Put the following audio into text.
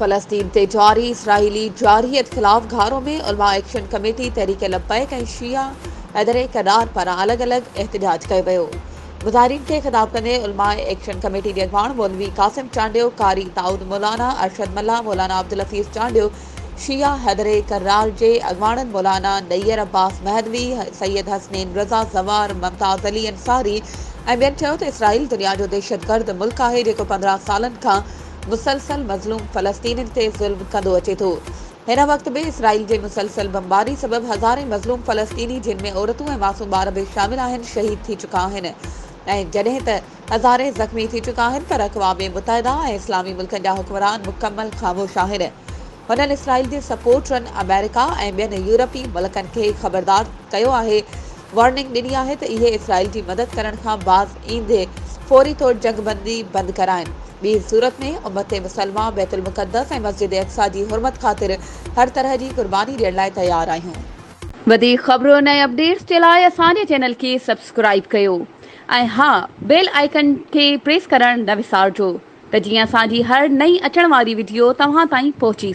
फ़लस्तीन ते जारी इसराइली जारियत ख़िलाफ़ घारों में उलमा एक्शन कमेटी तहरीक लब्बैक ऐं शिया हैदर करार पारां अलॻि अलॻि एहतजाज कयो वियो। मुज़ाहिरीन खे ख़िताब कंदे उलमा एक्शन कमेटी जे अॻवान मौलवी कासिम चांडियो, कारी दाऊद मौलाना, अरशद मल्ला, मौलाना अब्दुल हफीज़ चांडियो, शिया हैदर करार जे अॻवाननि मौलाना नैयर अब्बास महदवी, सैयद हसनैन रज़ा ज़वार, मुमताज़ अली अंसारी ऐं ॿियनि चयो त इसराइल दुनिया जो दहशतगर्द मुल्क आहे जेको 15 सालनि खां मुसलसल मज़लूम फ़लस्तीनियुनि ते ज़ुल्म कंदो अचे थो। हिन वक़्त में इसराइल जे मुसलसल बमबारी सबबि हज़ारे मज़लूम फ़लस्तीनी, जिन में औरतूं ऐं मासूम ॿार बि शामिल आहिनि, शहीद थी चुका आहिनि ऐं जॾहिं त हज़ारे ज़ख़्मी थी चुका आहिनि, पर अक़वाम मुतहिदा ऐं इस्लामी मुल्कनि जा हुक्मरान मुकमल ख़ामोश आहिनि। हुननि इसराइल जे सपोर्टरनि अमेरिका ऐं ॿियनि यूरोपी मुल्कनि खे ख़बरदार कयो आहे, वार्निंग ॾिनी आहे त इहे इसराइल जी मदद करण खां बाज़ ईंदे फौरी तौर जंगबंदी बंदि कराइनि। ॿी सूरत में उम्मत मुसलमा बैतुल मुक़द्दस ऐं मस्जिद अक़सा जी हुरमत ख़ातिर हर तरह जी कुर्बानी ॾियण लाइ तयार आहियूं। वधीक ख़बरुनि ऐं अपडेट्स जे लाइ असांजे चैनल खे सब्सक्राइब कयो ऐं हा, बेल आइकन खे प्रेस करणु न विसारिजो त जीअं असांजी हर नई अचण वारी वीडियो तव्हां ताईं पहुची सघे।